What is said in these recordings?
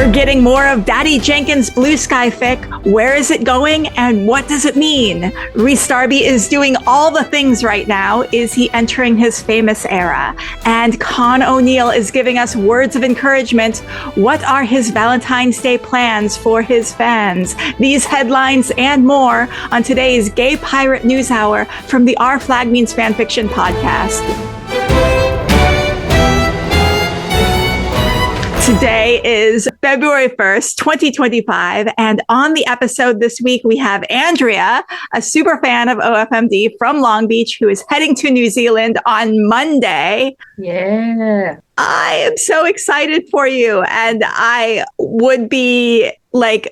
We're getting more of Daddy Jenkins Bluesky fic. Where is it going and what does it mean? Rhys Darby is doing all the things right now. Is he entering his famous era? And Con O'Neill is giving us words of encouragement. What are his Valentine's Day plans for his fans? These headlines and more on today's Gay Pirate News Hour from the Our Flag Means Fanfiction podcast. Today is February 1st, 2025, and on the episode this week, we have Andrea, a super fan of OFMD from Long Beach, who is heading to New Zealand on Monday. Yeah. I am so excited for you, and I would be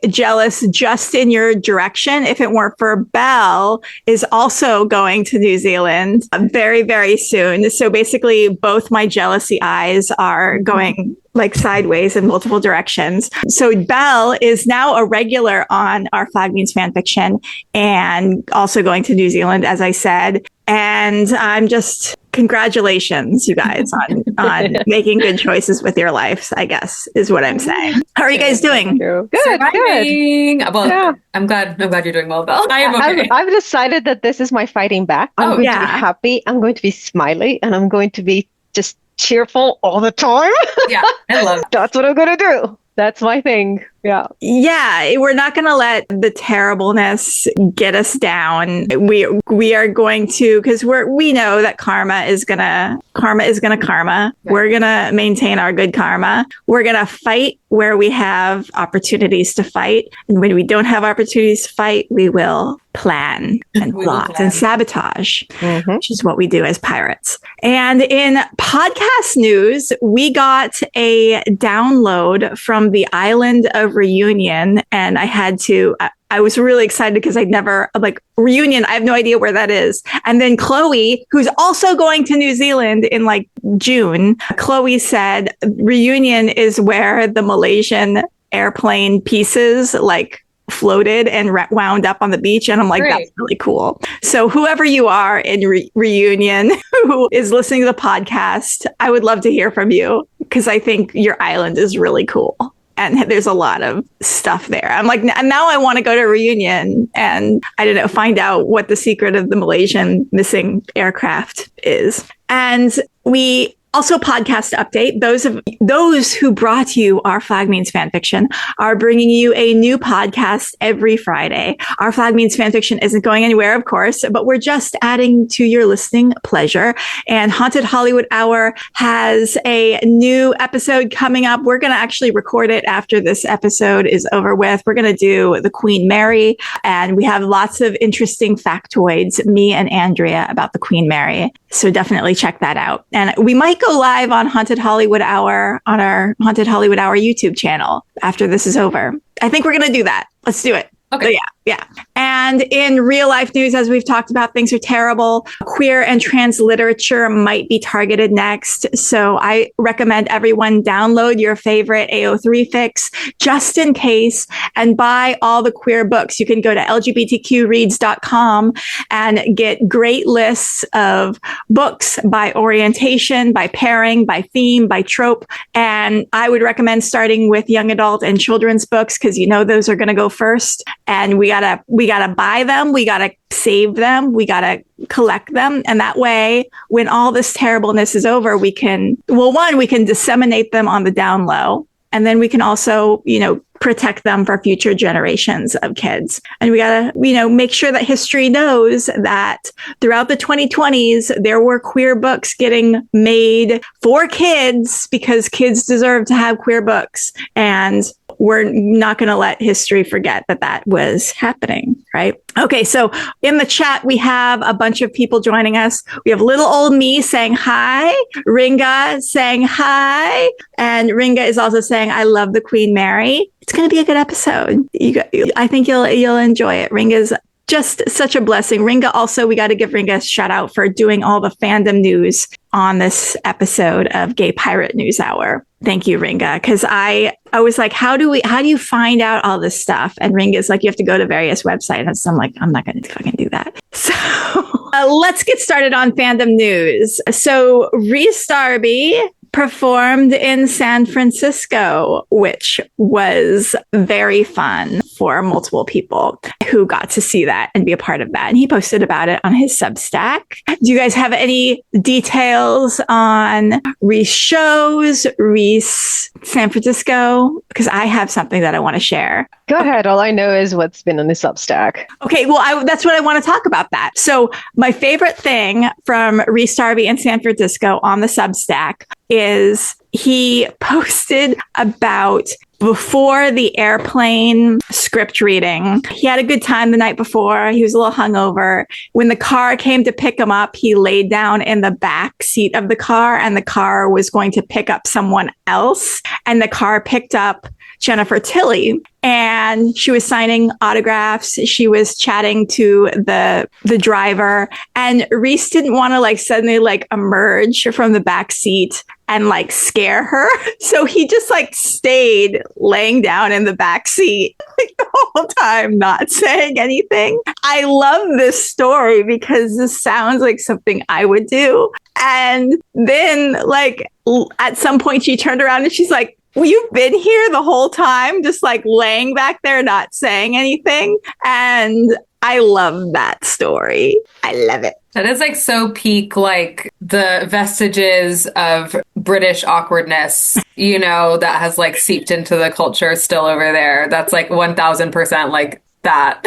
jealous just in your direction if it weren't for Belle is also going to New Zealand very, very soon. So basically both my jealousy eyes are going sideways in multiple directions. So Belle is now a regular on Our Flag Means Fanfiction and also going to New Zealand, as I said. And I'm just congratulations, you guys, on making good choices with your lives, I guess, is what I'm saying. How are you guys doing? Good. Well, yeah. I'm glad you're doing well, Belle. I am okay. I've decided that this is my fighting back. I'm going to be happy. I'm going to be smiley, and I'm going to be just cheerful all the time. Yeah, I love it. That's what I'm going to do. That's my thing. Yeah. Yeah, we're not going to let the terribleness get us down. We are going to, because we know that karma is gonna karma. Right. We're gonna maintain our good karma. We're gonna fight where we have opportunities to fight, and when we don't have opportunities to fight, we will plan and plot and sabotage, which is what we do as pirates. And in podcast news, we got a download from the island of Reunion, and I was really excited because I'd never, Reunion, I have no idea where that is. And then Chloe, who's also going to New Zealand in June, Chloe said Reunion is where the Malaysian airplane pieces floated and wound up on the beach. And I'm like, Great. That's really cool. So whoever you are in Reunion who is listening to the podcast, I would love to hear from you because I think your island is really cool. And there's a lot of stuff there. I'm like, now I want to go to Reunion and find out what the secret of the Malaysian missing aircraft is. And we also, podcast update, those who brought you Our Flag Means Fanfiction are bringing you a new podcast every Friday. Our Flag Means Fanfiction isn't going anywhere, of course, but we're just adding to your listening pleasure. And Haunted Hollywood Hour has a new episode coming up. We're going to actually record it after this episode is over with. We're going to do the Queen Mary, and we have lots of interesting factoids, me and Andrea, about the Queen Mary. So definitely check that out. And we might go live on Haunted Hollywood Hour on our Haunted Hollywood Hour YouTube channel after this is over. I think we're going to do that. Let's do it. Okay. So yeah. And in real life news, as we've talked about, things are terrible. Queer and trans literature might be targeted next. So I recommend everyone download your favorite AO3 fics just in case and buy all the queer books. You can go to lgbtqreads.com and get great lists of books by orientation, by pairing, by theme, by trope. And I would recommend starting with young adult and children's books because those are going to go first. And we gotta buy them. We gotta save them. We gotta collect them. And that way, when all this terribleness is over, we can disseminate them on the down low. And then we can also, protect them for future generations of kids. And we gotta, make sure that history knows that throughout the 2020s, there were queer books getting made for kids because kids deserve to have queer books. And we're not going to let history forget that was happening, right? Okay, so in the chat, we have a bunch of people joining us. We have little old me saying hi, Ringa saying hi, and Ringa is also saying, I love the Queen Mary. It's going to be a good episode. I think you'll enjoy it. Ringa's just such a blessing. Ringa also, we got to give Ringa a shout out for doing all the fandom news on this episode of Gay Pirate News Hour. Thank you, Ringa. Because I was like, how do you find out all this stuff? And Ringa's like, you have to go to various websites. And so I'm like, I'm not going to fucking do that. So let's get started on fandom news. So Rhys Darby performed in San Francisco, which was very fun for multiple people who got to see that and be a part of that. And he posted about it on his Substack. Do you guys have any details on Rhys shows, Rhys San Francisco? Because I have something that I want to share. Go ahead. All I know is what's been on his Substack. Okay, well, that's what I want to talk about that. So my favorite thing from Rhys Darby in San Francisco on the Substack is he posted about before the airplane script reading. He had a good time the night before. He was a little hungover. When the car came to pick him up, he laid down in the back seat of the car, and the car was going to pick up someone else. And the car picked up Jennifer Tilly, and she was signing autographs. She was chatting to the driver, and Rhys didn't want to suddenly emerge from the back seat and scare her. So he just stayed laying down in the back seat the whole time, not saying anything. I love this story because this sounds like something I would do. And then at some point she turned around and she's like, well, you've been here the whole time, just laying back there, not saying anything. And I love that story. I love it. That is so peak, the vestiges of British awkwardness, that has seeped into the culture still over there. That's 1000% that.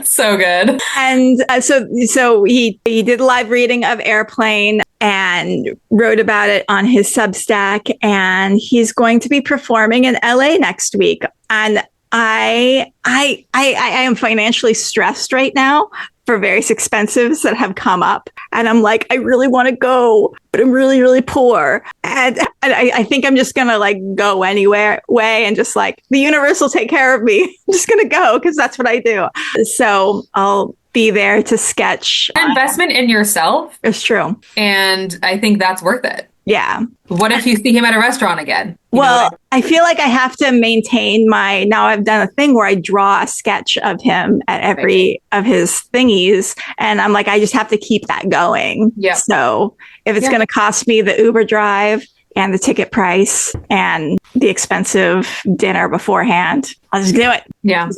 So good. And so he did a live reading of Airplane and wrote about it on his Substack, and he's going to be performing in LA next week. And I am financially stressed right now for various expenses that have come up. And I'm I really want to go, but I'm really, really poor. And I think I'm just going to go anywhere and just the universe will take care of me. I'm just going to go because that's what I do. So I'll be there to sketch. Investment in yourself. It's true. And I think that's worth it. Yeah. What if you see him at a restaurant again? Well, I feel like I have to maintain now I've done a thing where I draw a sketch of him at every of his thingies. And I'm I just have to keep that going. Yeah. So if it's going to cost me the Uber drive and the ticket price and the expensive dinner beforehand, I'll just do it. Yeah.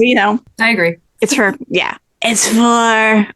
I agree. It's for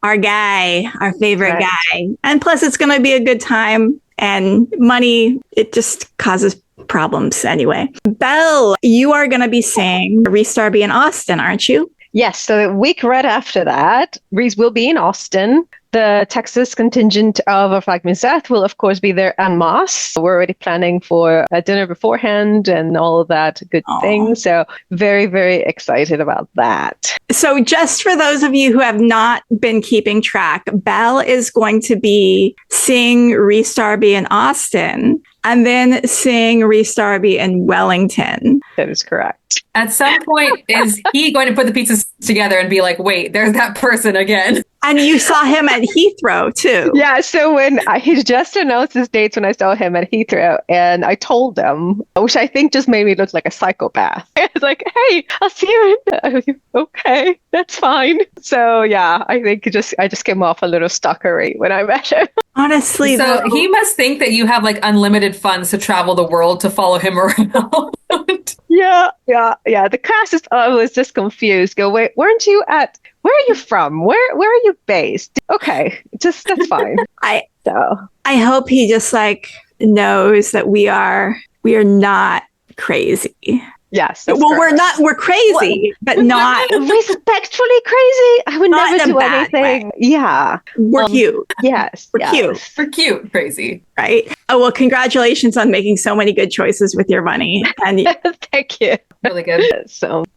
our guy, our favorite guy. And plus it's going to be a good time. And money, it just causes problems anyway. Belle, you are going to be seeing Rhys Darby in Austin, aren't you? Yes. So the week right after that, Rhys will be in Austin. The Texas contingent of Our Flag Means Death will, of course, be there en masse. We're already planning for a dinner beforehand and all of that good thing. So very, very excited about that. So just for those of you who have not been keeping track, Belle is going to be seeing Rhys Darby in Austin and then seeing Rhys Darby in Wellington. That is correct. At some point, is he going to put the pieces together and be wait, there's that person again? And you saw him at Heathrow, too. Yeah, so when he just announced his dates when I saw him at Heathrow, and I told him, which I think just made me look like a psychopath. I was hey, I'll see you in okay, that's fine. So yeah, I think I just came off a little stalkery when I met him. Honestly, so he must think that you have unlimited funds to travel the world to follow him around. Yeah. The cast is always just confused. Go, wait, weren't you at? Where are you from? Where are you based? Okay, that's fine. I hope he just knows that we are not crazy. Yes. Well, correct. We're crazy, but not respectfully crazy. I would never do anything. Way. Yeah. We're cute. Yes. We're cute. We're cute, crazy. Right. Oh, well, congratulations on making so many good choices with your money. And thank you. Really good.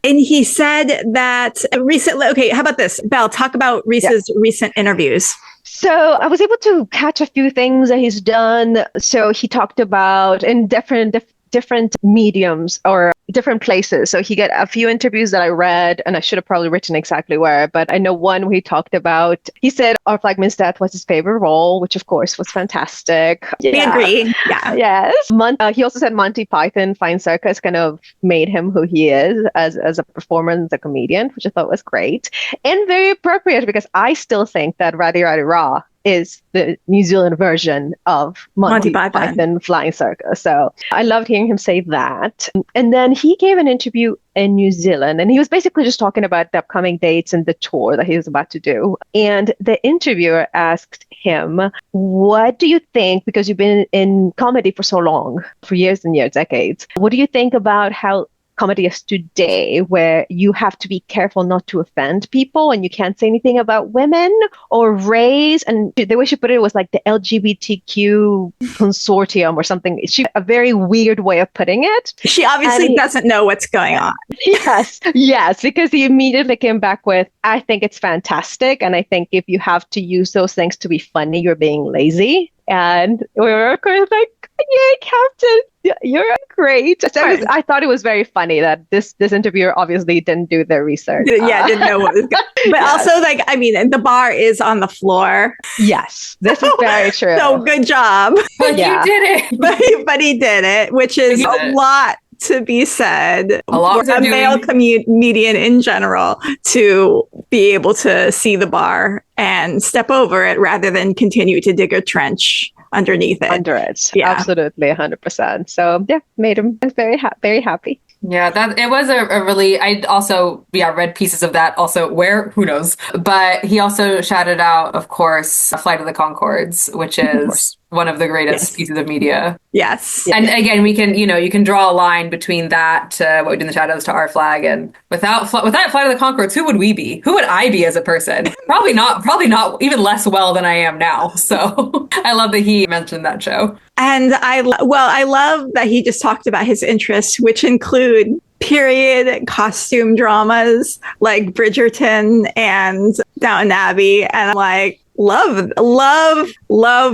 And he said that recently, okay, how about this? Belle, talk about Rhys's recent interviews. So I was able to catch a few things that he's done. So he talked about in different mediums or different places. So he got a few interviews that I read, and I should have probably written exactly where, but I know one where he talked about, he said Our Flag Means Death was his favorite role, which of course was fantastic. We agree. Yeah. Yes. He also said Monty Python Flying Circus kind of made him who he is as a performer and as a comedian, which I thought was great and very appropriate because I still think that Radhi Radhi Rah is the New Zealand version of Monty Python. Python Flying Circus. So I loved hearing him say that. And then he gave an interview in New Zealand, and he was basically just talking about the upcoming dates and the tour that he was about to do. And the interviewer asked him, what do you think, because you've been in comedy for so long, for years and years, decades, what do you think about how comedy is today, where you have to be careful not to offend people and you can't say anything about women or race? And the way she put it was like the LGBTQ consortium or something. A very weird way of putting it. She obviously doesn't know what's going on. Yes, because he immediately came back with, I think it's fantastic. And I think if you have to use those things to be funny, you're being lazy. And we were of course like, yay, Captain, you're great. So I thought it was very funny that this interviewer obviously didn't do their research. Yeah, didn't know what was going on. But also, like, I mean, the bar is on the floor. Yes, this is very true. So good job. But you did it. But he did it, which is a lot to be said for a male comedian in general to be able to see the bar and step over it rather than continue to dig a trench underneath it. Under it. Yeah. Absolutely, 100%. So yeah, made him very happy. Yeah, that it was a really, I also, read pieces of that also who knows. But he also shouted out, of course, Flight of the Conchords, which is one of the greatest pieces of media. Yes. And again, we can, you can draw a line between that, what we do in the shadows, to our flag. And without Flight of the Conchords, who would we be? Who would I be as a person? Probably not even less well than I am now. So I love that he mentioned that show. And I love that he just talked about his interests, which include period costume dramas like Bridgerton and Downton Abbey. And I'm like, love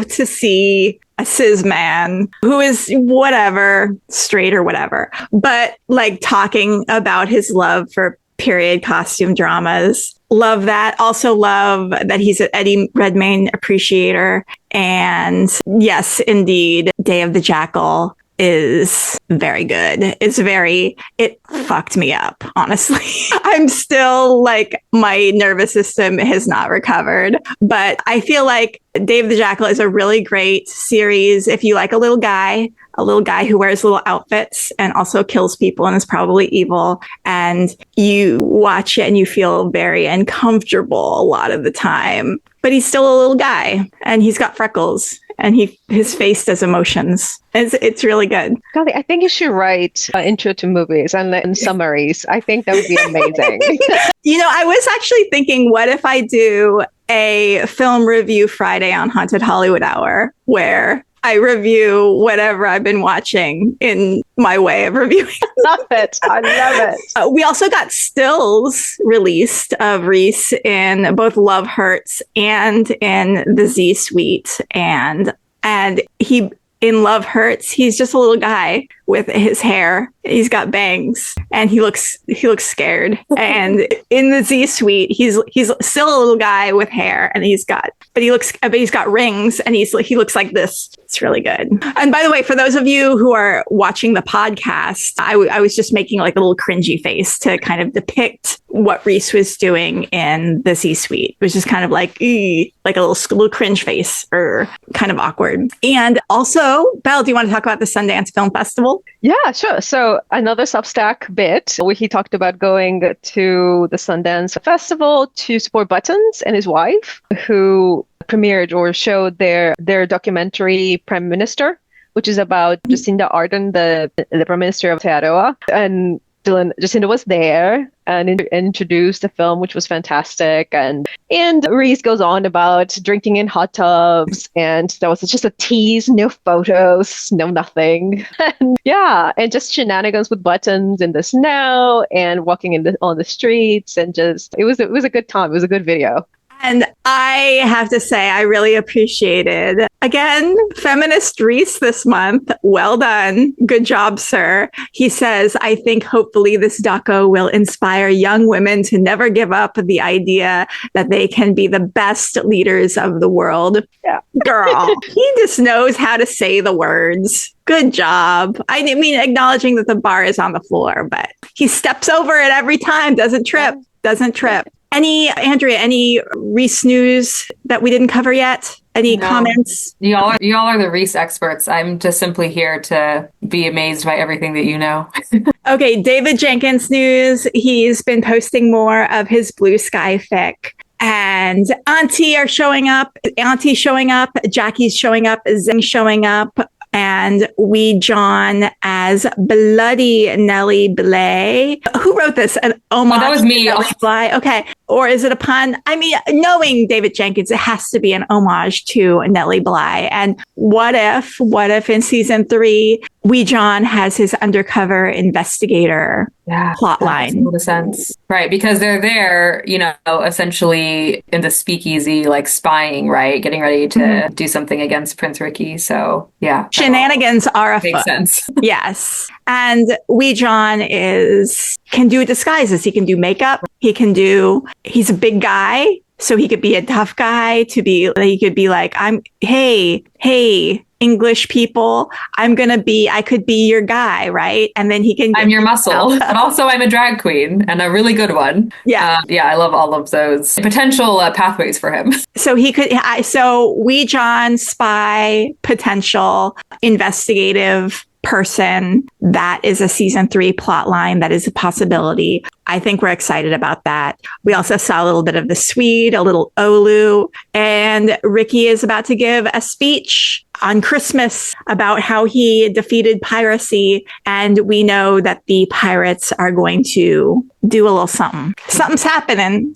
to see a cis man who is whatever, straight or whatever, but like talking about his love for period costume dramas. Love that. Also love that he's an Eddie Redmayne appreciator. And yes, indeed, Day of the Jackal is very good. It fucked me up, honestly. I'm still like, my nervous system has not recovered, but I feel like Day of the Jackal is a really great series if you like a little guy who wears little outfits and also kills people and is probably evil, and you watch it and you feel very uncomfortable a lot of the time. But he's still a little guy and he's got freckles and his face does emotions. It's really good. Golly, I think you should write intro to movies and summaries. I think that would be amazing. I was actually thinking, what if I do a film review Friday on Haunted Hollywood Hour where I review whatever I've been watching in my way of reviewing. I love it. We also got stills released of Rhys in both Love Hurts and in the Z Suite. And he, in Love Hurts, he's just a little guy with his hair. He's got bangs and he looks scared. And in the Z Suite, he's still a little guy with hair and he's got rings and he looks like this. It's really good. And by the way, for those of you who are watching the podcast, I was just making like a little cringy face to kind of depict what Rhys was doing in the Z Suite. It was just kind of like a little cringe face, or kind of awkward. And also, Belle, do you want to talk about the Sundance Film Festival? Yeah, sure. So another Substack bit where he talked about going to the Sundance Festival to support Buttons and his wife, who premiered or showed their documentary Prime Minister, which is about Jacinda Ardern, the Prime Minister of Aotearoa. And Jacinda was there and introduced the film, which was fantastic. And Rhys goes on about drinking in hot tubs, and there was just a tease, no photos, no nothing. And just shenanigans with Buttons in the snow and walking on the streets, and just it was a good time. It was a good video. And I have to say, I really appreciated, again, feminist Rhys this month. Well done. Good job, sir. He says, I think hopefully this doco will inspire young women to never give up the idea that they can be the best leaders of the world. Yeah. Girl, he just knows how to say the words. Good job. I mean, acknowledging that the bar is on the floor, but he steps over it every time. Doesn't trip. Any Rhys news that we didn't cover yet? Any No. comments? Y'all are the Rhys experts. I'm just simply here to be amazed by everything that you know. Okay, David Jenkins news. He's been posting more of his Blue Sky fic. And Auntie's showing up, Jackie's showing up, Zing showing up, and Wee John as Bloody Nellie Blay. Who wrote this? An homage that was me. to Nellie Bly. Okay. Or is it a pun? I mean, knowing David Jenkins, it has to be an homage to Nellie Bly. And what if in season 3, Wee John has his undercover investigator plot line? Makes a lot of sense. Right, because they're there, essentially in the speakeasy, like spying, right? Getting ready to do something against Prince Ricky. So, yeah. Shenanigans are afoot. Makes sense. Yes. And Wee John can do disguises. He can do makeup. He's a big guy. So he could be a tough guy he could be like, hey, English people, I could be your guy, right? And then I'm your muscle, but also I'm a drag queen and a really good one. Yeah. I love all of those potential pathways for him. So Wee John, spy, potential, investigative person. That is a season 3 plot line. That is a possibility. I think we're excited about that. We also saw a little bit of the Swede, a little Olu, and Ricky is about to give a speech on Christmas about how he defeated piracy. And we know that the pirates are going to do a little something. Something's happening,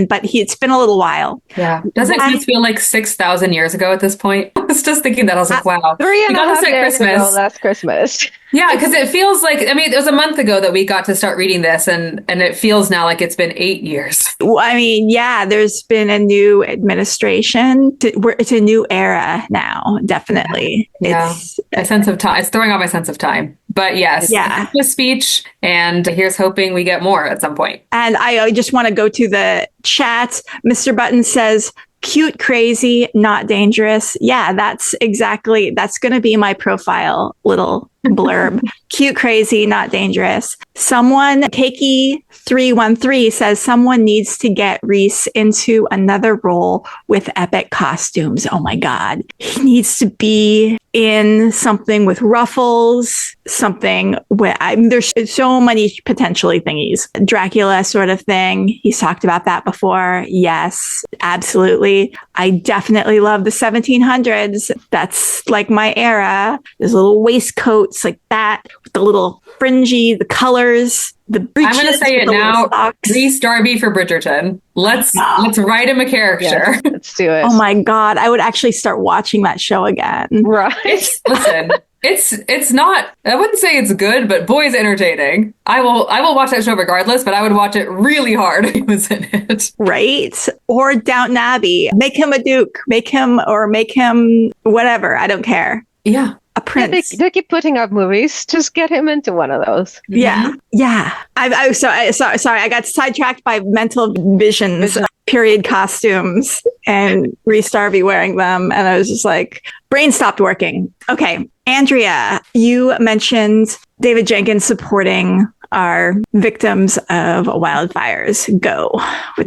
but it's been a little while. Yeah. Doesn't it feel like 6,000 years ago at this point? I was just thinking that. I was like, wow. 3.5 days ago last Christmas. Yeah, because it feels like, it was a month ago that we got to start reading this, and it feels now like it's been 8 years. Well, I mean, yeah, there's been a new administration. It's a new era now, definitely. Yeah. It's a sense of time. It's throwing off my sense of time. But yes, the speech, and here's hoping we get more at some point. And I just want to go to the chat. Mr. Button says, cute, crazy, not dangerous. Yeah, that's going to be my profile little blurb. Cute, crazy, not dangerous. Someone, Keiki313 says someone needs to get Rhys into another role with epic costumes. Oh my God. He needs to be in something with ruffles, something where there's so many potentially thingies. Dracula sort of thing. He's talked about that before. Yes, absolutely. I definitely love the 1700s. That's like my era. There's little waistcoats like that with the little fringy, the colors, the breeches. I'm going to say it now. Rhys Darby for Bridgerton. Let's write him a character. Yes, let's do it. Oh my God. I would actually start watching that show again. Right. Listen, it's not, I wouldn't say it's good, but boy, is entertaining. I will watch that show regardless, but I would watch it really hard if he was in it. Right? Or Downton Abbey. Make him a duke. Make him whatever. I don't care. Yeah. A prince. They keep putting up movies. Just get him into one of those. Yeah. Yeah. Sorry. I got sidetracked by mental visions of period costumes and Rhys Darby wearing them. And I was just like, brain stopped working. Okay. Andrea, you mentioned David Jenkins supporting our victims of wildfires. Go.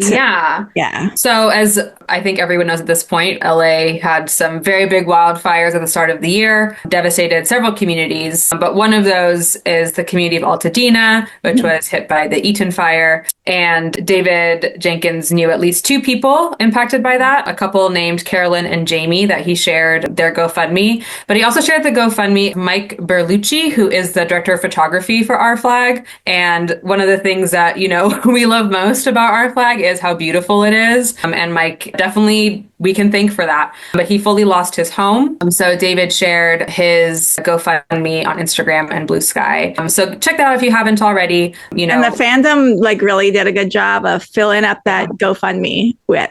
Yeah. So as I think everyone knows at this point, LA had some very big wildfires at the start of the year, devastated several communities. But one of those is the community of Altadena, which was hit by the Eaton fire. And David Jenkins knew at least 2 people impacted by that, a couple named Carolyn and Jamie that he shared their GoFundMe. But he also shared the GoFundMe of Mike Berlucci, who is the director of photography for Our Flag. And one of the things that, we love most about Our Flag is how beautiful it is. And Mike, definitely we can thank for that. But he fully lost his home. So David shared his GoFundMe on Instagram and Bluesky. So check that out if you haven't already. And the fandom really did a good job of filling up that GoFundMe with.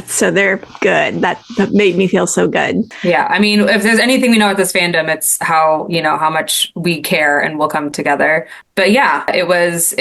So they're good. That made me feel so good. Yeah. I mean, if there's anything we know at this fandom, it's how much we care and will come together. But yeah, it was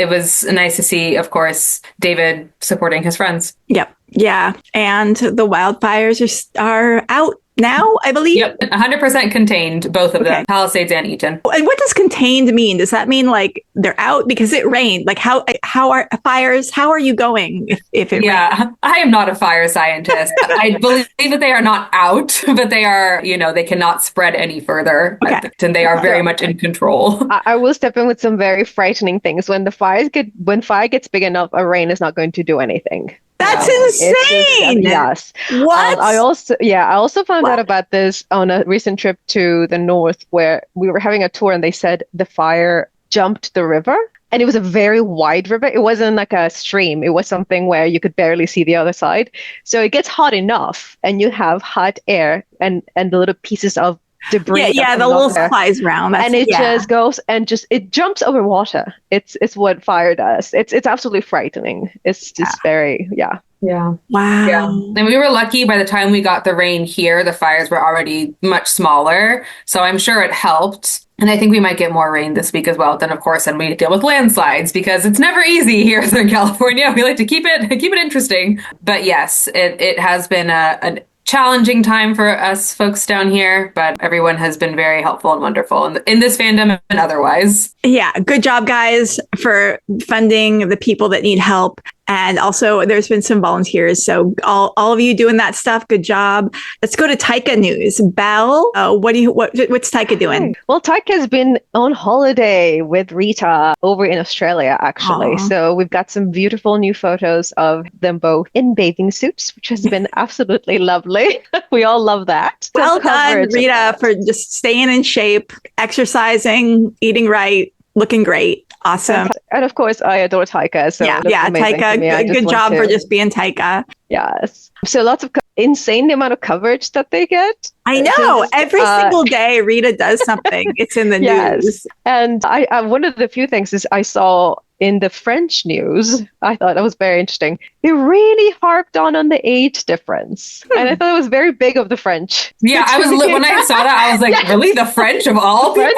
nice to see, of course, David supporting his friends. Yep. Yeah. And the wildfires are out now, I believe. Yep, 100% contained, both of them, Palisades and Eaton. And what does contained mean? Does that mean like they're out because it rained? Like how are fires? How are you going if it rained? I am not a fire scientist. I believe that they are not out, but they are, they cannot spread any further. Okay. And they are very much in control. I will step in with some very frightening things. When fire gets big enough, a rain is not going to do anything. That's insane. Yes. What? I also found out about this on a recent trip to the north where we were having a tour and they said the fire jumped the river. And it was a very wide river. It wasn't like a stream. It was something where you could barely see the other side. So it gets hot enough and you have hot air and the little pieces of debris. Yeah, the little flies around. And it just goes and it jumps over water. It's what fire does. It's absolutely frightening. It's just very. Yeah. Wow. Yeah. And we were lucky by the time we got the rain here, the fires were already much smaller. So I'm sure it helped. And I think we might get more rain this week as well. Then, of course, and we deal with landslides because it's never easy here in California. We like to keep it interesting. But yes, it has been a challenging time for us folks down here, but everyone has been very helpful and wonderful in this fandom and otherwise. Yeah, good job, guys, for funding the people that need help. And also, there's been some volunteers. So all of you doing that stuff, good job. Let's go to Taika news. Belle, what's Taika doing? Well, Taika's been on holiday with Rita over in Australia, actually. Aww. So we've got some beautiful new photos of them both in bathing suits, which has been absolutely lovely. We all love that. Well done, Rita, for just staying in shape, exercising, eating right, looking great. Awesome. And of course, I adore Taika. So yeah, Taika, good job for just being Taika. Yes. So lots of insane the amount of coverage that they get. I know. Every single day, Rita does something. It's in the news. And I one of the few things is I saw in the French news, I thought that was very interesting. They really harped on the age difference. And I thought it was very big of the French. Yeah, when I saw that, I was like, really? The French of all people?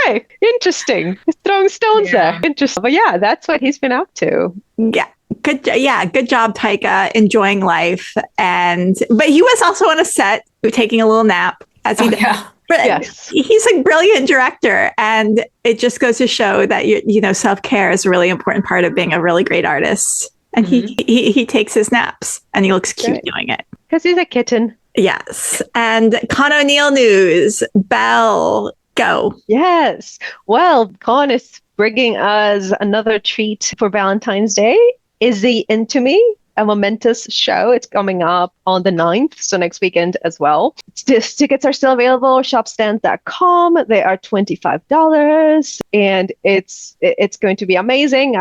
Okay, interesting. He's throwing stones there. Interesting. But yeah, that's what he's been up to. Yeah. Good job, Taika, enjoying life. But he was also on a set taking a little nap as he does. Yeah. Yes. He's a brilliant director, and it just goes to show that self-care is a really important part of being a really great artist. And he takes his naps, and he looks cute doing it because he's a kitten. Yes. And Con O'Neill news. Belle, go. Yes. Well, Con is bringing us another treat for Valentine's Day. Izzy Into Me, a momentous show. It's coming up on the 9th, so next weekend as well. Tickets are still available, shopstands.com. They are $25, and it's going to be amazing.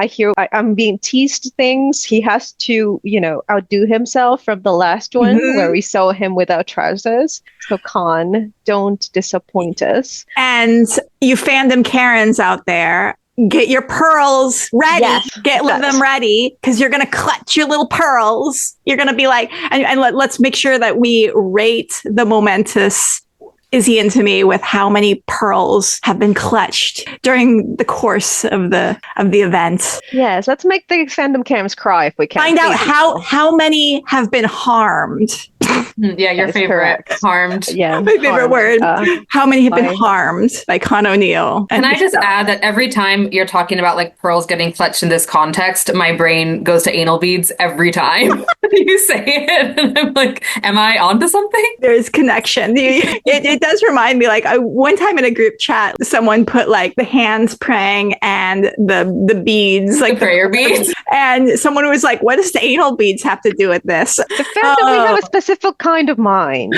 I'm being teased things. He has to, outdo himself from the last one where we saw him without trousers. So Con, don't disappoint us. And you fandom Karens out there, get your pearls ready. Yes, get them ready, because you're going to clutch your little pearls. You're going to be like, and let's make sure that we rate the momentous Izzy Into Me with how many pearls have been clutched during the course of the event. Yes, let's make the fandom Karens cry if we can. Find out how many have been harmed. Yeah, your favorite. Correct. Harmed. Yeah, my favorite word. How many have been harmed by Con O'Neill? Can I just add that every time you're talking about like pearls getting clutched in this context, my brain goes to anal beads every time you say it. And I'm like, am I onto something? There's connection. It does remind me, like, one time in a group chat, someone put like the hands praying and the beads, like the prayer beads. And someone was like, what does the anal beads have to do with this? The fact that we have a specific kind of mind.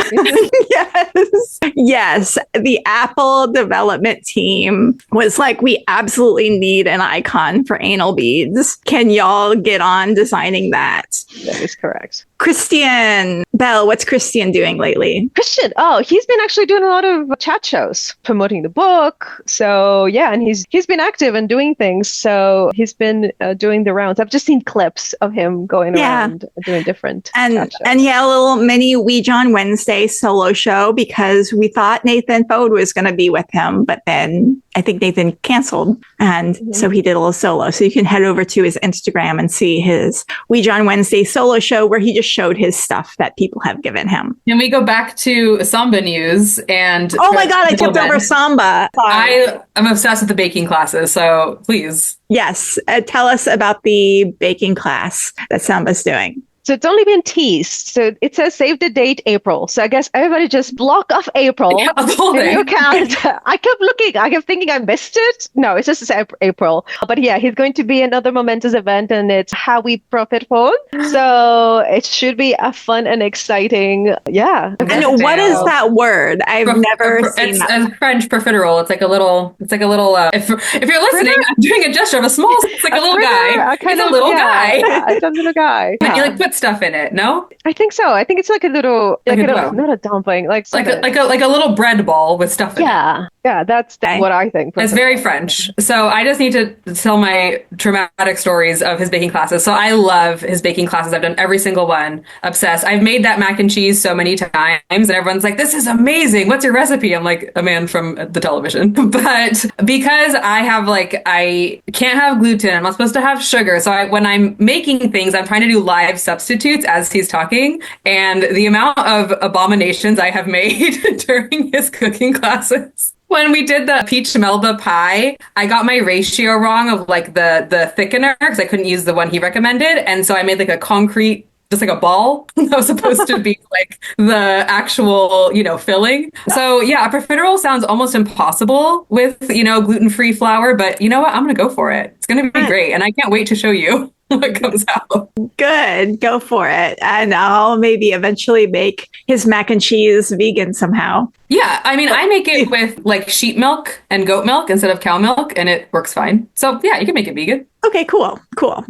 Yes. The Apple development team was like, we absolutely need an icon for anal beads. Can y'all get on designing that? That is correct. Christian Bell, what's Christian doing lately? Christian, he's been actually doing a lot of chat shows, promoting the book. So yeah, and he's been active and doing things. So he's been doing the rounds. I've just seen clips of him going around doing different chat shows. And he had a little mini We John Wednesday solo show because we thought Nathan Fode was going to be with him, but then I think Nathan canceled. And so he did a little solo. So you can head over to his Instagram and see his We John Wednesday solo show where he just showed his stuff that people have given him. Can we go back to Samba news and Oh my God, I tipped over Samba. I am obsessed with the baking classes, so please. Yes, tell us about the baking class that Samba's doing. So it's only been teased. So it says save the date April. So I guess everybody just block off April Yeah, the whole in thing. your calendar. I kept looking. I kept thinking I missed it. No, it's just April. But yeah, he's going to be another momentous event, and it's How We Profit Phone. So it should be a fun and exciting, yeah. And what is that word? I've never seen it's that. It's French profiterole. It's like a little, if you're listening, I'm doing a gesture of a small, it's like a little guy. It's a little guy. Yeah, it's a little guy. And you Yeah. like put stuff in it, no? I think so. I think it's like a little, Like a little, dough. not a dumpling, like a little bread ball with stuff in it. yeah, that's Okay. what I think. It's very French. So I just need to tell my traumatic stories of his baking classes. So I love his baking classes. I've done every single one. Obsessed. I've made that mac and cheese so many times, and everyone's like, "This is amazing. What's your recipe?" I'm like, a man from the television. But because I can't have gluten, I'm not supposed to have sugar. So when I'm making things, I'm trying to do live substitutes as he's talking. And the amount of abominations I have made during his cooking classes. When we did the peach melba pie, I got my ratio wrong of like the thickener because I couldn't use the one he recommended. And so I made like a concrete, just like a ball that was supposed to be like the actual, filling. So yeah, a profiterole sounds almost impossible with, gluten-free flour, but you know what? I'm going to go for it. It's going to be great. And I can't wait to show you what comes out. Good. Go for it. And I'll maybe eventually make his mac and cheese vegan somehow. Yeah, I mean, I make it with like sheep milk and goat milk instead of cow milk, and it works fine. So yeah, you can make it vegan. Okay, cool.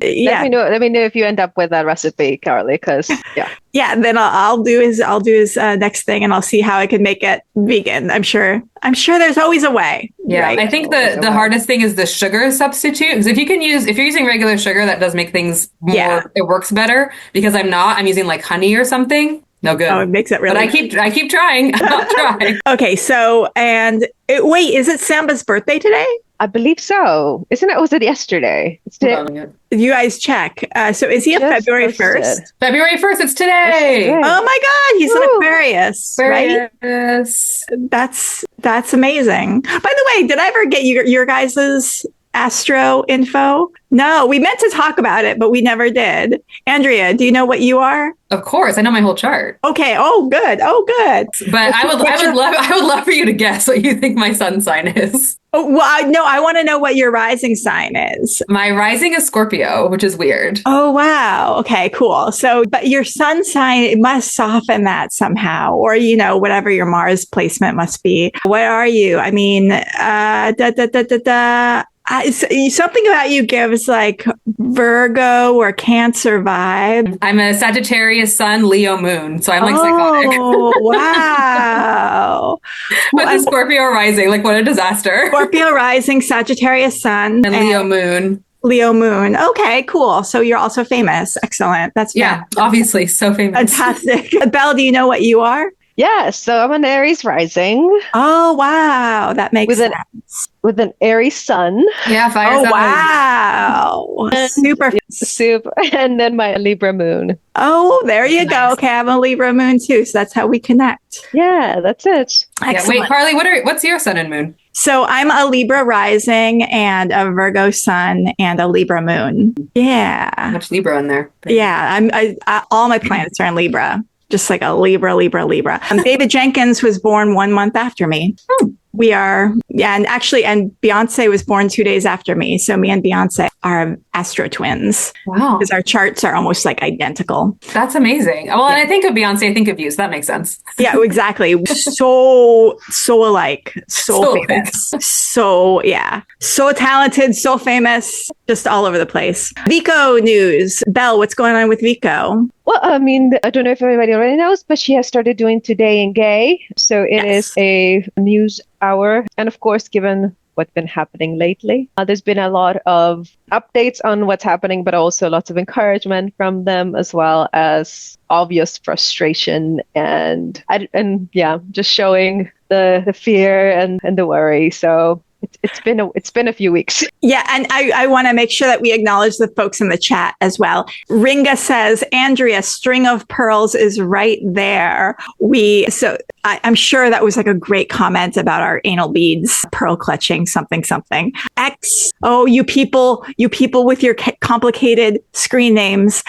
Yeah. Let me know if you end up with that recipe, Carly, because yeah. Yeah, then I'll do his next thing, and I'll see how I can make it vegan. I'm sure there's always a way. Yeah, right? I think the hardest thing is the sugar substitute, because if you're using regular sugar, that does make things more. It works better. Because I'm using like honey or something. No good. Oh, it makes it really. But I keep trying. I'll try. Okay, so wait, is it Samba's birthday today? I believe so. Isn't it? Was it yesterday? It's today. You guys check. So is he a February 1st? February 1st, it's today. Oh my God, he's an Aquarius, right? Aquarius. That's amazing. By the way, did I ever get your guys's astro info? No, we meant to talk about it, but we never did. Andrea, do you know what you are? Of course, I know my whole chart. Okay. Oh, good. But I would love for you to guess what you think my sun sign is. Oh, well, I want to know what your rising sign is. My rising is Scorpio, which is weird. Oh, wow. Okay, cool. So, but your sun sign, it must soften that somehow, or, whatever your Mars placement must be. What are you? I mean, something about you gives like Virgo or Cancer vibe. I'm a Sagittarius sun, Leo moon, so I'm like psychotic. Oh, wow. With the Scorpio rising, like what a disaster. Scorpio rising, Sagittarius sun, and Leo moon. Leo moon. Okay, cool. So you're also famous. Excellent. That's obviously so famous. Fantastic. Belle, do you know what you are? Yeah, so I'm an Aries rising. Oh, wow. That makes sense. With an Aries sun. Yeah, fire sign. Wow. Super. And then my Libra moon. Oh, there you go. Okay, I'm a Libra moon too. So that's how we connect. Yeah, that's it. Yeah, wait, Carly, what's your sun and moon? So I'm a Libra rising and a Virgo sun and a Libra moon. Yeah. Much Libra in there. Yeah, all my planets are in Libra. Just like a Libra. David Jenkins was born 1 month after me. We are, and Beyonce was born 2 days after me. So me and Beyonce are astro twins. Wow. Because our charts are almost like identical. That's amazing. Well, and I think of Beyonce, I think of you, so that makes sense. Yeah, exactly. So alike. So famous. So talented, so famous, just all over the place. Vico news. Belle, what's going on with Vico? Well, I mean, I don't know if everybody already knows, but she has started doing Today in Gay. So it is a news hour. And of course, given what's been happening lately, there's been a lot of updates on what's happening, but also lots of encouragement from them, as well as obvious frustration and just showing the fear and the worry. So It's been a few weeks. Yeah, and I want to make sure that we acknowledge the folks in the chat as well. Ringa says, Andrea, string of pearls is right there. I'm sure that was like a great comment about our anal beads, pearl clutching, something. You people with your complicated screen names.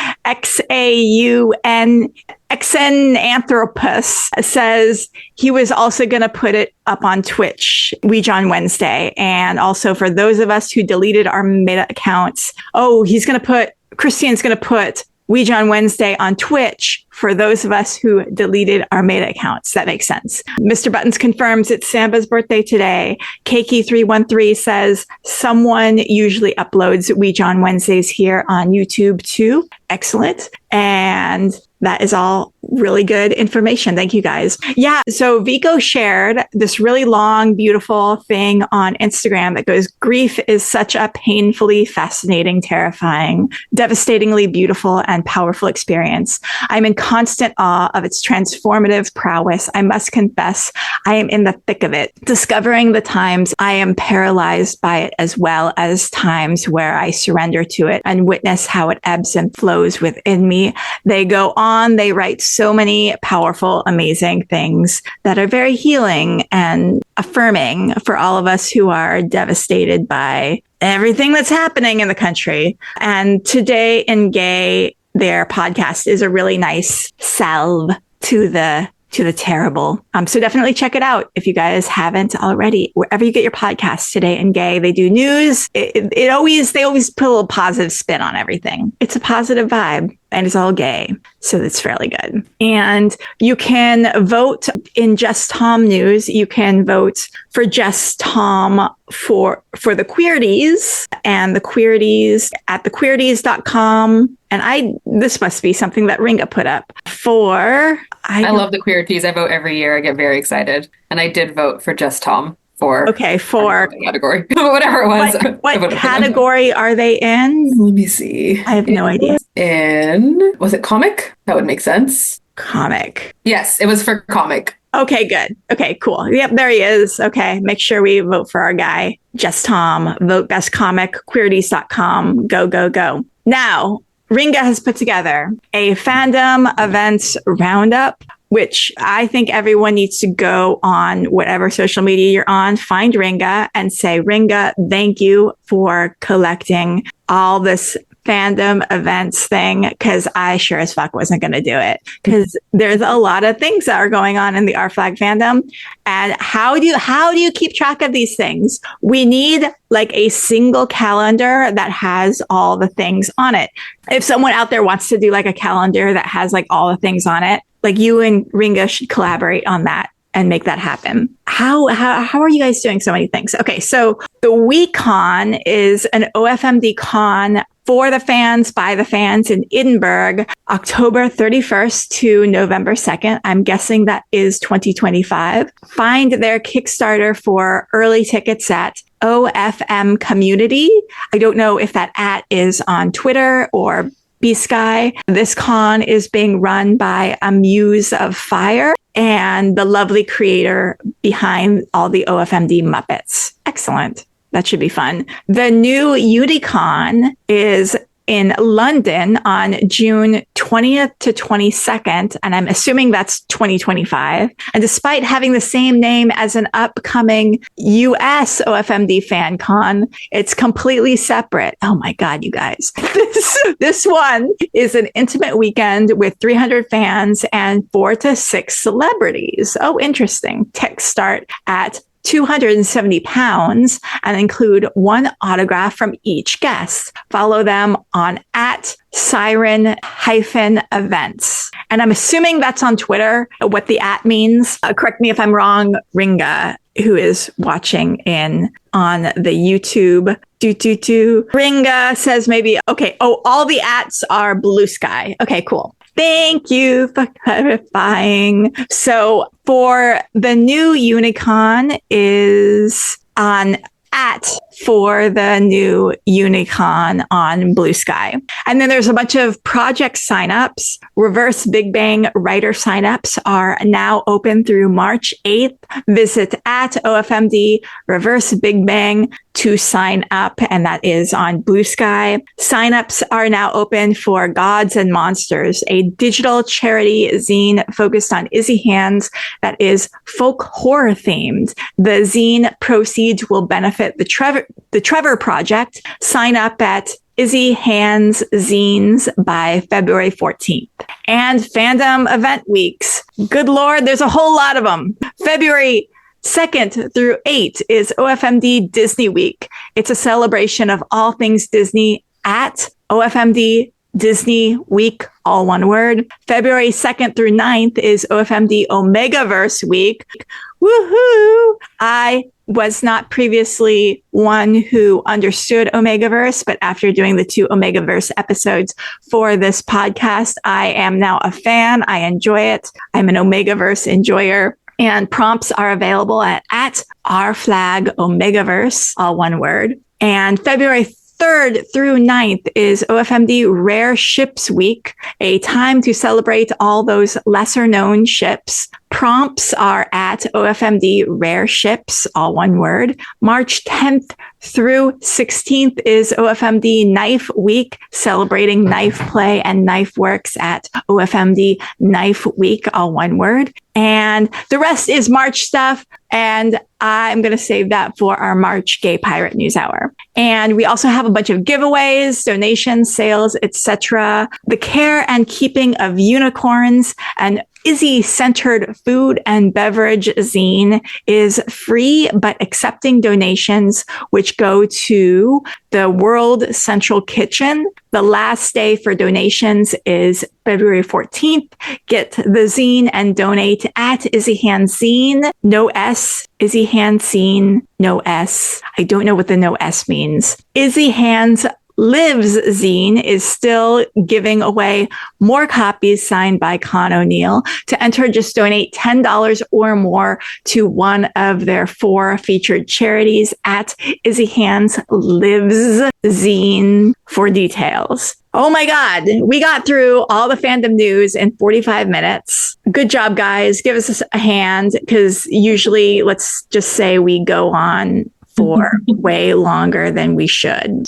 Xenanthropus says he was also going to put it up on Twitch, Ouija on Wednesday. And also for those of us who deleted our meta accounts, Christian's going to put Ouija on Wednesday on Twitch for those of us who deleted our meta accounts. That makes sense. Mr. Buttons confirms it's Samba's birthday today. Keiki313 says someone usually uploads Ouija on Wednesdays here on YouTube too. Excellent. And that is all really good information. Thank you guys. Yeah. So Vico shared this really long, beautiful thing on Instagram that goes, grief is such a painfully fascinating, terrifying, devastatingly beautiful and powerful experience. I'm in constant awe of its transformative prowess. I must confess, I am in the thick of it, discovering the times I am paralyzed by it as well as times where I surrender to it and witness how it ebbs and flows within me. They go on, they write so many powerful, amazing things that are very healing and affirming for all of us who are devastated by everything that's happening in the country. And Today in Gay, their podcast is a really nice salve to the terrible. So definitely check it out if you guys haven't already. Wherever you get your podcasts, Today in Gay, they do news. They always put a little positive spin on everything. It's a positive vibe. And it's all gay. So it's fairly good. And you can vote in Just Tom news. You can vote for Just Tom for the Queerties and the Queerties at thequeerties.com. And this must be something that Ringa put up I love the Queerties. I vote every year. I get very excited. And I did vote for Just Tom. For category, whatever it was. What category are they in? Let me see. I have no idea. Was it comic? That would make sense. Comic. Yes, it was for comic. Okay, good. Okay, cool. Yep, there he is. Okay, make sure we vote for our guy, Just Tom. Vote best comic, queerties.com. Go, go, go. Now, Ringa has put together a fandom events roundup, which I think everyone needs to go on whatever social media you're on, find Ringa and say, Ringa, thank you for collecting all this fandom events thing, because I sure as fuck wasn't going to do it, because there's a lot of things that are going on in the R Flag fandom. And how do you keep track of these things? We need like a single calendar that has all the things on it. If someone out there wants to do like a calendar that has like all the things on it, like you and Ringa should collaborate on that and make that happen. How are you guys doing so many things? Okay, so the WeCon is an OFMD con for the fans, by the fans in Edinburgh, October 31st to November 2nd. I'm guessing that is 2025. Find their Kickstarter for early tickets at OFM Community. I don't know if that is on Twitter or bsky. This con is being run by a Muse of Fire and the lovely creator behind all the OFMD Muppets. Excellent. That should be fun. The new Unicon is in London on June 20th to 22nd, and I'm assuming that's 2025. And despite having the same name as an upcoming US OFMD fan con, it's completely separate. Oh my God, you guys. This one is an intimate weekend with 300 fans and 4 to 6 celebrities. Oh, interesting. Tickets start at £270 and include one autograph from each guest. Follow them on @siren-events. And I'm assuming that's on Twitter, what the means. Correct me if I'm wrong, Ringa, who is watching on the YouTube. Ringa says maybe, okay. Oh, all the are bsky. Okay, cool. Thank you for clarifying. So for the new Unicon is on at for the new Unicon on Bluesky. And then there's a bunch of project signups. Reverse Big Bang writer signups are now open through March 8th. Visit at OFMD Reverse Big Bang to sign up, and that is on Bluesky. Signups are now open for Gods and Monsters, a digital charity zine focused on Izzy Hands that is folk horror themed. The zine proceeds will benefit the Trevor Project. Sign up at Izzy Hands Zines by February 14th. And fandom event weeks. Good Lord, there's a whole lot of them. February 2nd through 8th is OFMD Disney Week. It's a celebration of all things Disney at OFMD Disney Week, all one word. February 2nd through 9th is OFMD Omegaverse Week. Woohoo! I was not previously one who understood Omegaverse, but after doing the 2 Omegaverse episodes for this podcast, I am now a fan. I enjoy it. I'm an Omegaverse enjoyer. And prompts are available at rflag Omegaverse, all one word. And February 3rd through 9th is OFMD Rare Ships Week, a time to celebrate all those lesser known ships. Prompts are at OFMD Rare Ships, all one word. March 10th through 16th is OFMD Knife Week, celebrating knife play and knife works at OFMD Knife Week, all one word. And the rest is March stuff. And I'm going to save that for our March Gay Pirate News Hour. And we also have a bunch of giveaways, donations, sales, etc. The care and keeping of unicorns and Izzy-centered food and beverage zine is free, but accepting donations, which go to the World Central Kitchen. The last day for donations is February 14th. Get the zine and donate at Izzy Hands Zine, no S, Izzy Hands Zine, no S. I don't know what the no S means. Izzy Hands Lives zine is still giving away more copies signed by Con O'Neill. To enter, just donate $10 or more to one of their 4 featured charities at Izzy Hands Lives zine for details. Oh my God, we got through all the fandom news in 45 minutes. Good job, guys. Give us a hand, because usually, let's just say we go on for way longer than we should.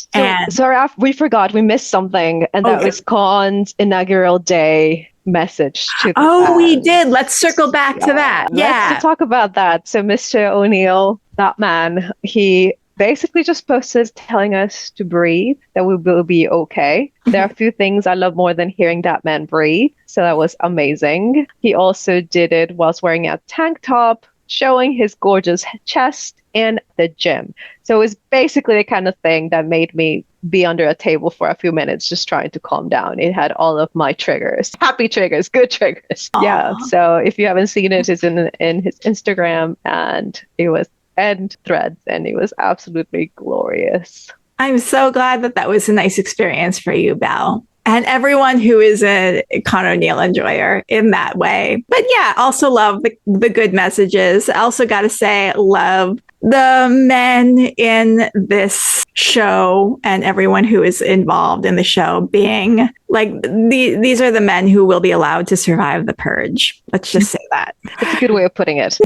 Sorry, we forgot. We missed something, and that was Con's inaugural day message to the fans. We did. Let's circle back to that. Let's talk about that. So Mr. O'Neill, that man, he basically just posted telling us to breathe, that we will be okay. There are a few things I love more than hearing that man breathe. So that was amazing. He also did it whilst wearing a tank top, showing his gorgeous chest in the gym. So it was basically the kind of thing that made me be under a table for a few minutes just trying to calm down. It had all of my triggers, happy triggers, good triggers. Aww. Yeah. So if you haven't seen it, it's in his Instagram, and it was end threads, and it was absolutely glorious. I'm so glad that was a nice experience for you, Val. And everyone who is a Con O'Neill enjoyer in that way. But yeah, also love the good messages. I also got to say, love the men in this show and everyone who is involved in the show being like, these are the men who will be allowed to survive the purge. Let's just say that. That's a good way of putting it.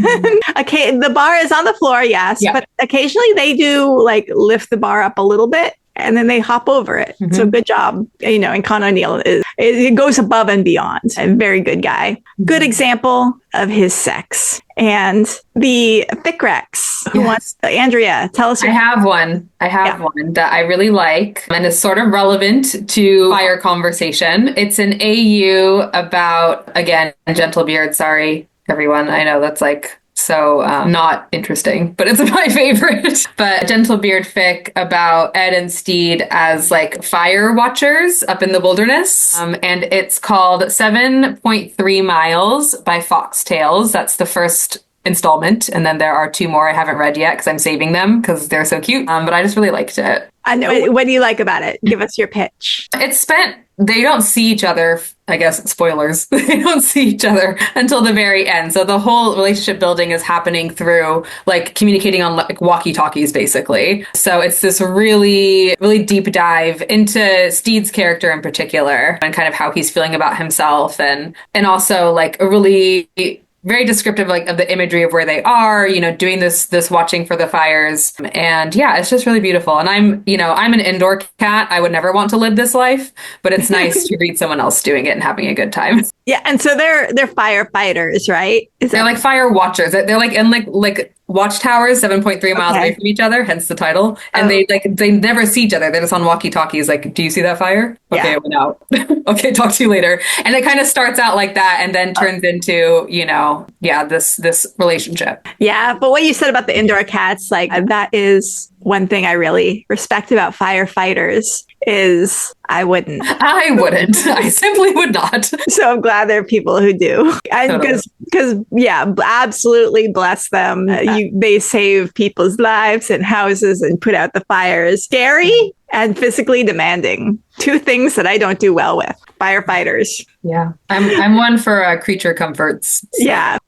Okay, the bar is on the floor, yes, but occasionally they do like lift the bar up a little bit, and then they hop over it. Mm-hmm. So good job. And Con O'Neill it goes above and beyond. A very good guy. Good example of his sex. And the Thick Rex, who wants, Andrea, tell us. I have one that I really like, and is sort of relevant to fire conversation. It's an AU about, again, Gentlebeard. Sorry, everyone. I know that's like so not interesting, but it's my favorite. But Gentlebeard fic about Ed and Steed as like fire watchers up in the wilderness. And it's called 7.3 Miles by Foxtails. That's the first installment. And then there are 2 more I haven't read yet because I'm saving them because they're so cute. But I just really liked it. I know. What do you like about it? Give us your pitch. It spent they don't see each other. I guess spoilers. They don't see each other until the very end. So the whole relationship building is happening through like communicating on like walkie-talkies, basically. So it's this really, really deep dive into Steed's character in particular and kind of how he's feeling about himself, and also like a really very descriptive like of the imagery of where they are, doing this watching for the fires. And yeah, it's just really beautiful. And I'm an indoor cat. I would never want to live this life, but it's nice to read someone else doing it and having a good time. Yeah, and so they're firefighters, right? They're like fire watchers. They're like in like watchtowers 7.3 miles away from each other, hence the title. And they never see each other. They're just on walkie-talkies like, do you see that fire? Okay, it went out. Okay, talk to you later. And it kind of starts out like that and then turns into, this relationship. Yeah, but what you said about the indoor cats, like that is one thing I really respect about firefighters is I wouldn't. I simply would not. So I'm glad there are people who do. Because absolutely bless them. They save people's lives and houses and put out the fires. Scary and physically demanding. Two things that I don't do well with. Firefighters. Yeah. I'm one for creature comforts. So. Yeah.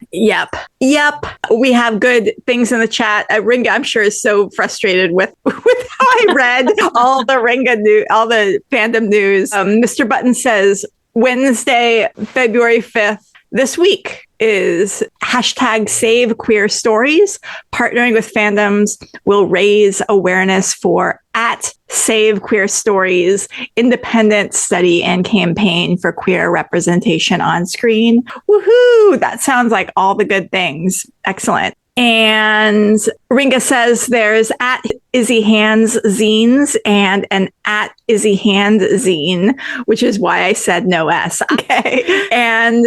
Yep. We have good things in the chat. Ringa, I'm sure, is so frustrated with how I read all the Ringa news, all the fandom news. Mr. Button says Wednesday, February 5th, this week is hashtag Save Queer Stories. Partnering with fandoms will raise awareness for at Save Queer Stories, independent study and campaign for queer representation on screen. Woohoo! That sounds like all the good things. Excellent. And Ringa says there's at Izzy Hands zines and an at Izzy Hand zine, which is why I said no S. Okay. And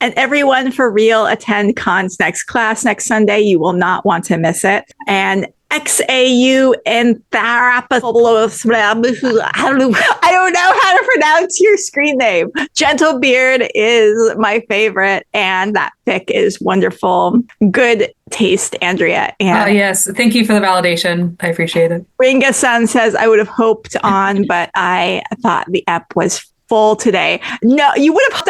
everyone for real attend Con's next class next Sunday. You will not want to miss it. And XAU and therapist. I don't know how to pronounce your screen name. Gentle Beard is my favorite, and that fic is wonderful. Good taste, Andrea. And yes. Thank you for the validation. I appreciate it. Ringa-san says, I would have hoped on, but I thought the ep was full today. No, you would have.